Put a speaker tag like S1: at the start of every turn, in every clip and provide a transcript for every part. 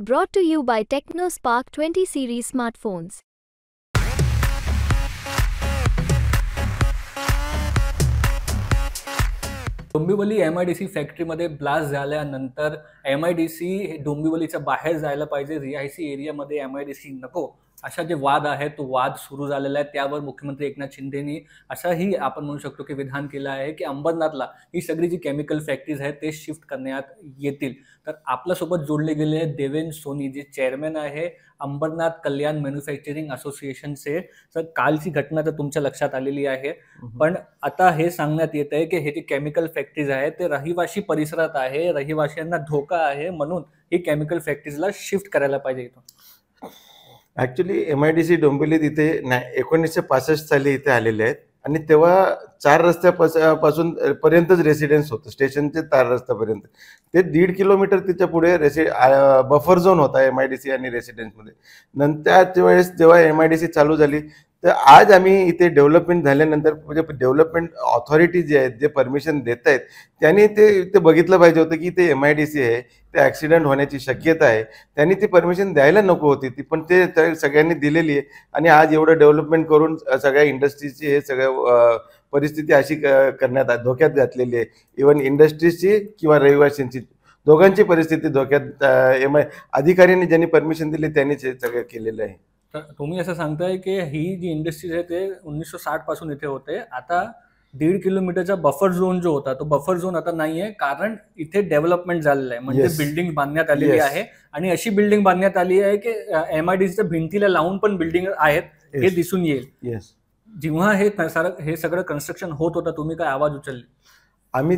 S1: Brought to you by TechnoSpark 20 series smartphones.
S2: Dombivli MIDC फॅक्टरीमध्ये blast झाल्यानंतर MIDC डोंबिवलीच्या बाहेर जायला पाहिजे, रिहायसी एरियामध्ये MIDC नको, अशा जे वाद आहे तो वाद सुरू झालेला आहे. त्यावर मुख्यमंत्री एकनाथ शिंदेनी असाही आपण म्हणू शकतो की विधान केलं आहे की अंबरनाथला ही सगळी जी केमिकल फॅक्टरीज आहेत ते शिफ्ट करण्यात येतील. तर आपल्यासोबत जोडले गेले देवेंद्र सोनी, जे चेअरमॅन आहे अंबरनाथ कल्याण मॅन्युफॅक्चरिंग असोसिएशनचे. तर कालची घटना तर तुमच्या लक्षात आलेली आहे, पण आता हे सांगण्यात येत आहे की हे जे केमिकल फॅक्टरीज आहेत ते रहिवासी परिसरात आहे, रहिवाशांना धोका आहे, म्हणून ही केमिकल फॅक्टरीजला शिफ्ट करायला पाहिजे इथून.
S3: ॲक्च्युली MIDC डोंबिवलीत इथे 1965 साली इथे आलेले आहेत आणि तेव्हा 4 रस्त्यापासून पर्यंतच रेसिडेन्स होतं, स्टेशनचे 4 रस्त्यापर्यंत. ते 1.5 किलोमीटर तिच्या पुढे बफर झोन होता MIDC आणि रेसिडेन्समध्ये. नंतर वेळेस जेव्हा MIDC चालू झाली तर आज आम्ही इथे डेव्हलपमेंट झाल्यानंतर म्हणजे डेव्हलपमेंट ऑथॉरिटी जे आहेत, जे परमिशन देत आहेत, त्यांनी ते बघितलं पाहिजे होतं की ते MIDC आहे, ते ॲक्सिडेंट होण्याची शक्यता आहे, त्यांनी ती परमिशन द्यायला नको होती ती, पण ते सगळ्यांनी दिलेली आहे. आणि आज एवढं डेव्हलपमेंट करून सगळ्या इंडस्ट्रीची हे सगळ्या परिस्थिती अशी करण्यात धोक्यात घातलेली आहे. इव्हन इंडस्ट्रीजची किंवा रहिवाशांची दोघांची परिस्थिती धोक्यात अधिकाऱ्यांनी ज्यांनी परमिशन दिली त्यांनीच हे सगळं केलेलं आहे.
S2: तर तुम्ही असं सांगताय की ही जी इंडस्ट्रीज आहे ते 1960 पासून इथे होते. आता 1.5 किलोमीटरचा बफर झोन जो होता तो बफर झोन आता नाहीये, कारण इथे डेव्हलपमेंट झालेलं आहे, म्हणजे बिल्डिंग बांधण्यात आलेली आहे. आणि अशी बिल्डिंग बांधण्यात आली आहे की MIDCच्या भिंतीला लावून पण बिल्डिंग आहेत हे दिसून येईल. जेव्हा हे सगळं कन्स्ट्रक्शन होत होतं तुम्ही काय आवाज उचलले?
S3: आम्ही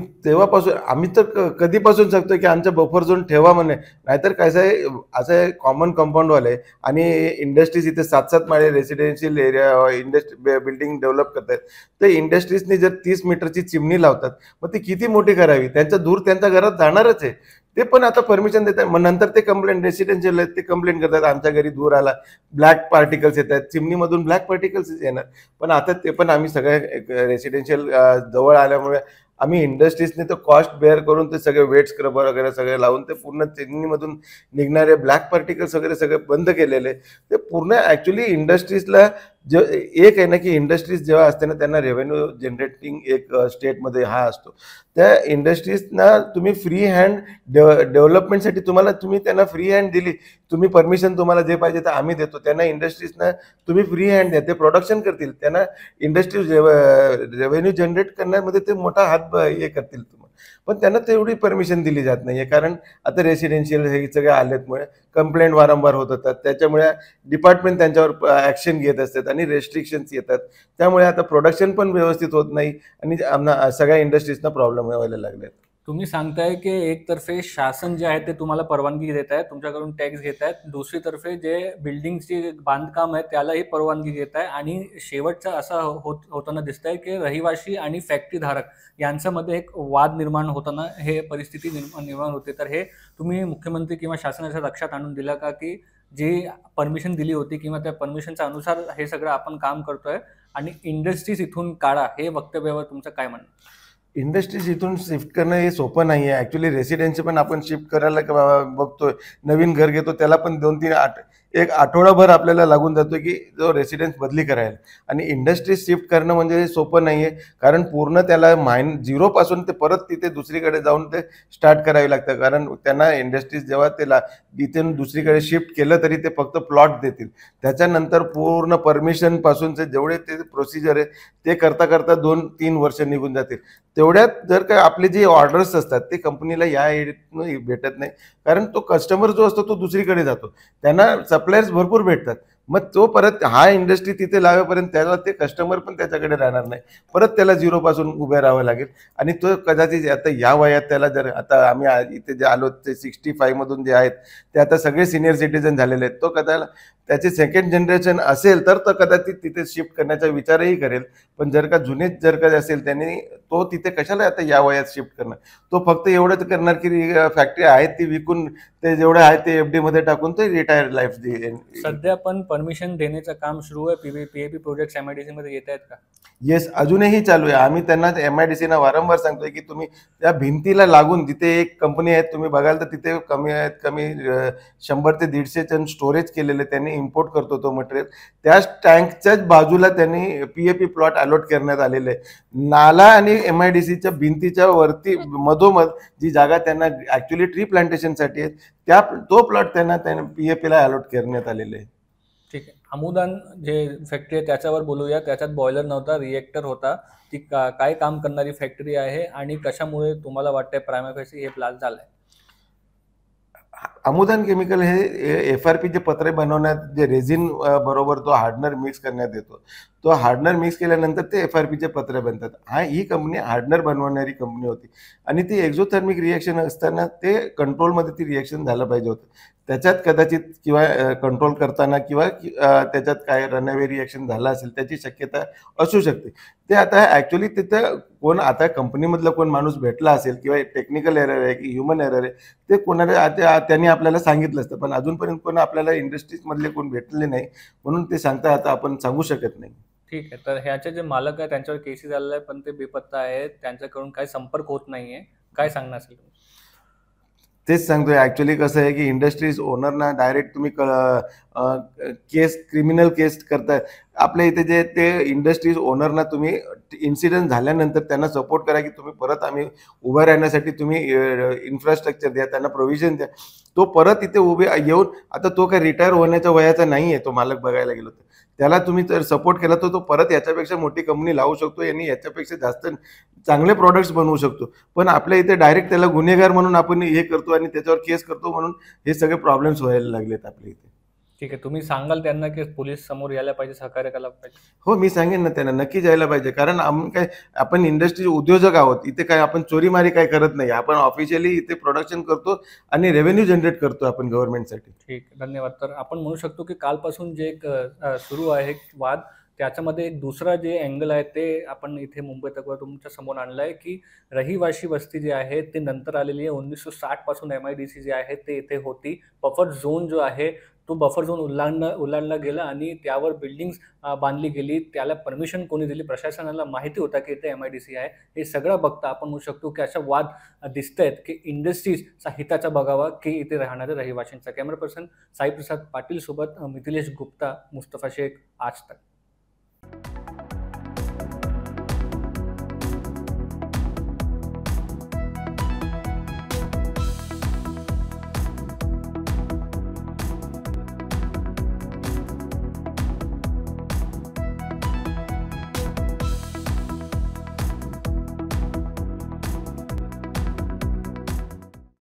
S3: तर कधीपासून सांगतो की आमचं बफर झोन ठेवा म्हणे, नाहीतर कसं आहे, असं आहे कॉमन कंपाऊंडवाले आणि इंडस्ट्रीज इथे 7-7 माळे रेसिडेन्शियल एरिया बिल्डिंग डेव्हलप करतात. तर इंडस्ट्रीजनी जर 30 मीटरची चिमणी लावतात, मग ती किती मोठी करावी, त्यांचा धूर त्यांच्या घरात जाणारच आहे. ते पण आता परमिशन देतात, मग नंतर ते कंप्लेंट रेसिडेन्शियल आहेत ते कंप्लेंट करतात, आमच्या घरी धूर आला, ब्लॅक पार्टिकल्स येतात, चिमणीमधून ब्लॅक पार्टिकल्स येणार. पण आता ते पण आम्ही सगळ्या रेसिडेन्शियल जवळ आल्यामुळे आम्ही इंडस्ट्रीजने तो कॉस्ट बेअर करून ते सगळे वेट स्क्रबर वगैरे सगळे लावून ते पूर्ण चिमणीमधून निघणारे ब्लॅक पार्टिकल्स वगैरे सगळे बंद केलेले. ते पूर्ण ॲक्च्युली इंडस्ट्रीजला एक आहे ना की इंडस्ट्रीज जेव्हा असते ना त्यांना रेव्हेन्यू जनरेटिंग एक स्टेटमध्ये हा असतो. त्या इंडस्ट्रीजना तुम्ही फ्री हँड डेव्हलपमेंटसाठी तुम्ही त्यांना फ्री हँड दिली, तुम्ही परमिशन तुम्हाला जे पाहिजे ते आम्ही देतो, त्यांना इंडस्ट्रीजना तुम्ही फ्री हँड द्या, ते प्रोडक्शन करतील, त्यांना इंडस्ट्रीज रेव्हेन्यू जनरेट करण्यामध्ये ते मोठा हात हे करतील. पण त्यांना तेवढी परमिशन दिली जात नाहीये, कारण आता रेसिडेन्शियल हे सगळे आल्यामुळे कंप्लेंट वारंवार होत होतात, त्याच्यामुळे डिपार्टमेंट त्यांच्यावर ॲक्शन घेत असतात आणि रेस्ट्रिक्शन्स येतात. त्यामुळे आता प्रोडक्शन पण व्यवस्थित होत नाही आणि सगळ्या इंडस्ट्रीजना प्रॉब्लेम व्हायला लागले.
S2: तुम्ही सांगताय की एकतर्फे शासन जे आहे ते तुम्हाला परवानगी देत आहे, तुमच्याकडून टॅक्स घेत आहेत, दुसरीतर्फे जे बिल्डिंगचे बांधकाम आहे त्यालाही परवानगी घेत आहे, आणि शेवटचं असं होताना दिसतंय की रहिवासी आणि फॅक्टरी धारक यांच्यामध्ये एक वाद निर्माण होताना हे परिस्थिती निर्माण होते. तर हे तुम्ही मुख्यमंत्री किंवा शासनाच्या लक्षात आणून दिलं का की जी परमिशन दिली होती किंवा त्या परमिशनच्या अनुसार हे सगळं आपण काम करतोय आणि इंडस्ट्रीज इथून काढा, हे वक्तव्यावर तुमचं काय म्हणणं?
S3: इंडस्ट्रीज इथून शिफ्ट करणं हे सोपं नाही आहे. ॲक्च्युली रेसिडेन्सी पण आपण शिफ्ट करायला बघतोय, नवीन घर घेतो त्याला पण 2-3 एक आठवडाभर आपल्याला लागून जातो की जो रेसिडेन्स बदली करायला. आणि इंडस्ट्रीज शिफ्ट करणं म्हणजे सोपं नाही आहे, कारण पूर्ण त्याला झिरोपासून ते परत तिथे दुसरीकडे जाऊन ते स्टार्ट करावे लागतं. कारण त्यांना इंडस्ट्रीज जेव्हा इथून दुसरीकडे शिफ्ट केलं तरी ते फक्त प्लॉट देतील, त्याच्यानंतर पूर्ण परमिशनपासूनचे जेवढे ते प्रोसिजर आहे ते करता करता 2-3 वर्ष निघून जातील. तेवढ्यात जर का आपले जे ऑर्डर्स असतात ते कंपनीला या एरियातून भेटत नाही, कारण तो कस्टमर जो असतो तो दुसरीकडे जातो, त्यांना सप्लायर्स भरपूर भेटतात. मग तो परत हा इंडस्ट्री तिथे लावेपर्यंत त्याला ते कस्टमर पण त्याच्याकडे राहणार नाही, परत त्याला झिरोपासून उभे राहावं लागेल. आणि तो कदाचित आता या वयात त्याला जर आता आम्ही इथे जे आलो ते 65 मधून जे आहेत ते आता सगळे सिनियर सिटीजन झालेले आहेत, तो त्याचे सेकंड जनरेशन असेल तर कदाचित तिथे शिफ्ट करण्याचा विचारही करेल. पण जर का जुनेच जर का असेल त्यांनी तो तिथे कशाला आता या वयात शिफ्ट करणार. तो फक्त एवढंच करणार की फॅक्टरी आहेत ती विकून ते जेवढे आहेत ते एफडी मध्ये टाकून ते रिटायर लाईफ देईल.
S2: सध्या पण परमिशन देण्याचं काम सुरू आहे. पीएपी प्रोजेक्ट एमआयडीसी मध्ये येत आहेत का?
S3: येस, अजूनही चालू आहे. आम्ही त्यांना एमआयडीसीना वारंवार सांगतोय की तुम्ही त्या भिंतीला लागून तिथे एक कंपनी आहे, तुम्ही बघाल तर तिथे कमी 100 ते 150 टन स्टोरेज केलेले त्यांनी इम्पोर्ट करतो तो मटेरियल. त्याच टँकच्याच बाजूला त्यांनी पीएपी प्लॉट अलॉट करण्यात आलेले आहे. नाला आणि एमआयडीसीच्या भिंतीच्या वरती मधोमध जी जागा त्यांना ऍक्च्युली ट्री प्लांटेशनसाठी आहे तो प्लॉट त्यांना पीएपीला अलॉट करण्यात आलेले आहे.
S2: ठीक आहे. अमुदान जे फॅक्टरी आहे त्याच्यावर बोलूया. त्याच्यात बॉयलर नव्हता, रिएक्टर होता. ती काय काम करणारी फॅक्टरी आहे आणि कशामुळे तुम्हाला वाटतंय प्रायमाफेसी हे ब्लास्ट झालंय?
S3: अमुदान केमिकल हे FRP चे पत्रे बनवण्यात जे रेझिन बरोबर तो हार्डनर मिक्स करण्यात येतो. तो हार्डनर मिक्स केल्यानंतर ते FRP चे पत्रे बनतात. ही कंपनी हार्डनर बनवणारी कंपनी होती आणि ती एक्झोथर्मिक रिएक्शन असताना ते कंट्रोलमध्ये ती रिएक्शन झालं पाहिजे होतं. त्याच्यात कदाचित किंवा कंट्रोल करताना किंवा त्याच्यात काय रनअवे रिएक्शन झालं असेल त्याची शक्यता असू शकते. ते आता ॲक्च्युली तिथं कोण आता कंपनीमधला कोण माणूस भेटला असेल किंवा टेक्निकल एरर आहे की ह्युमन एरर आहे ते कोणाला त्यांनी आपल्याला सांगितलं असतं. पण अजूनपर्यंत कोण आपल्याला इंडस्ट्रीजमधले कोण भेटले नाही म्हणून ते सांगता आता आपण सांगू शकत नाही.
S2: ठीक आहे. तर ह्याचे जे मालक आहेत त्यांच्यावर केसेस झालेला आहे पण ते बेपत्ता आहेत, त्यांच्याकडून काही संपर्क होत नाहीये. काय सांगणार असेल तुम्ही?
S3: तेच सांगतोय. ॲक्च्युली कसं आहे की इंडस्ट्रीज ओनरना डायरेक्ट तुम्ही क्रिमिनल केस करताय. आपल्या इथे जे ते इंडस्ट्रीज ओनरना तुम्ही इन्सिडेंट झाल्यानंतर त्यांना सपोर्ट करा की तुम्ही परत आम्ही उभं राहण्यासाठी तुम्ही इन्फ्रास्ट्रक्चर द्या, त्यांना प्रोव्हिजन द्या. तो परत इथे उभे येऊन आता तो काय रिटायर होण्याच्या वयाचा नाही आहे तो मालक बघायला गेलो तर. त्याला तुम्ही जर सपोर्ट केला तर तो परत याच्यापेक्षा मोठी कंपनी लावू शकतो आणि याच्यापेक्षा जास्त चांगले प्रॉडक्ट्स बनवू शकतो. पण आपल्या इथे डायरेक्ट त्याला गुन्हेगार म्हणून आपण हे करतो आणि त्याच्यावर केस करतो म्हणून हे सगळे प्रॉब्लेम्स व्हायला लागलेत आपल्या इथे.
S2: ठीक आहे. तुम्ही सांगाल त्यांना की पोलीस समोर यायला पाहिजे, सहकार्य करायला पाहिजे?
S3: हो, मी सांगेन ना त्यांना नक्की जायला पाहिजे. कारण आपण इंडस्ट्री उद्योजक आहोत. इथे काय आपण चोरीमारी काय करत नाही. आपण ऑफिशियली इथे प्रोडक्शन करतो आणि रेव्हेन्यू जनरेट करतो आपण गव्हर्नमेंटसाठी.
S2: ठीक, धन्यवाद. तर आपण म्हणू शकतो की कालपासून जे एक सुरू आहे वाद, त्याच्यामध्ये एक दुसरा जे अँगल आहे ते आपण इथे मुंबई तकवर तुमच्या समोर आणलं आहे की रहिवाशी वस्ती जी आहे ते नंतर आलेली आहे. 1960 पासून MIDC जे आहे ते इथे होती. बफर झोन जो आहे तो बफर झोन ओलांडला गेला आणि त्यावर बिल्डिंग्स बांधली गेली. त्याला परमिशन कोणी दिली? प्रशासनाला माहिती होता की इथे MIDC आहे. हे सगळं बघता आपण म्हणू शकतो की अशा वाद दिसत आहेत की इंडस्ट्रीजचा हिताचा बघावा की इथे राहणाऱ्या रहिवाशांचा. कॅमेरा पर्सन साई प्रसाद पाटील सोबत मिथिलेश गुप्ता, मुस्तफा शेख, आज तक.